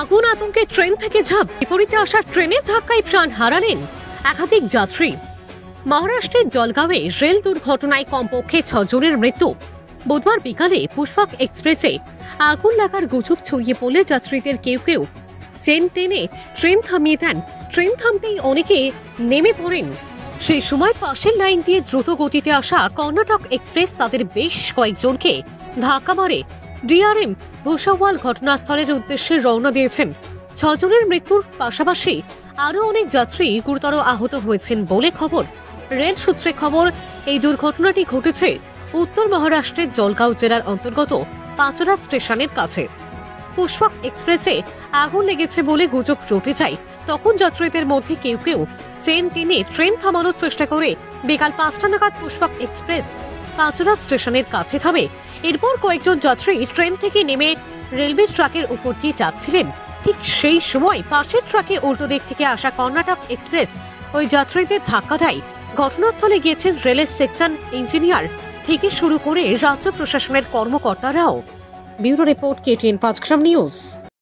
আগুন আতঙ্কে ট্রেন থেকে ঝাঁপ, বিপরীতে আসা ট্রেনের ধাক্কায় প্রাণ হারালেন একাধিক যাত্রী। মহারাষ্ট্রের জলগাঁওয়ে রেল দুর্ঘটনায় কমপক্ষে 6 জনের মৃত্যু। বুধবার বিকালে পুষ্পক এক্সপ্রেসে আগুন লাগার গুজব ছড়িয়ে পড়লে যাত্রীদের কেউ কেউ চেন টেনে ট্রেন থামিয়ে দেন। ট্রেন থামতেই অনেকে নেমে পড়েন। সেই সময় পাশের লাইন দিয়ে দ্রুত গতিতে আসা কর্ণাটক এক্সপ্রেস তাদের বেশ কয়েকজনকে ধাক্কা মারে। ডিআরএম ভূষাওয়াল ঘটনাস্থলের উদ্দেশ্যে রওনা দিয়েছেন। 6 জনের মৃত্যুর পাশাপাশি আরও অনেক যাত্রী গুরুতর আহত হয়েছেন বলে খবর। রেল সূত্রে খবর, এই দুর্ঘটনাটি ঘটেছে উত্তর মহারাষ্ট্রের জলগাঁও জেলার অন্তর্গত পাচরা স্টেশনের কাছে। পুষ্পক এক্সপ্রেসে আগুন লেগেছে বলে গুজব রটে যায়। তখন যাত্রীদের মধ্যে কেউ কেউ চেন টেনে ট্রেন থামানোর চেষ্টা করে। বিকাল 5টা নাগাদ পুষ্পক এক্সপ্রেস পাচরা স্টেশনের কাছে থামে। এরপর কয়েকজন যাত্রী ট্রেন থেকে নেমে রেলওয়ে ট্রাকের উপর দিয়ে যাচ্ছিলেন। ঠিক সেই সময় পাশের ট্রাকে উল্টো দিক থেকে আসা কর্ণাটক এক্সপ্রেস ওই যাত্রীদের ধাক্কা দেয়। ঘটনাস্থলে গিয়েছেন রেলের সেকশন ইঞ্জিনিয়ার থেকে শুরু করে রাজ্য প্রশাসনের কর্মকর্তারাও। ব্যুরো রিপোর্ট, KTN 5 গ্রাম নিউজ।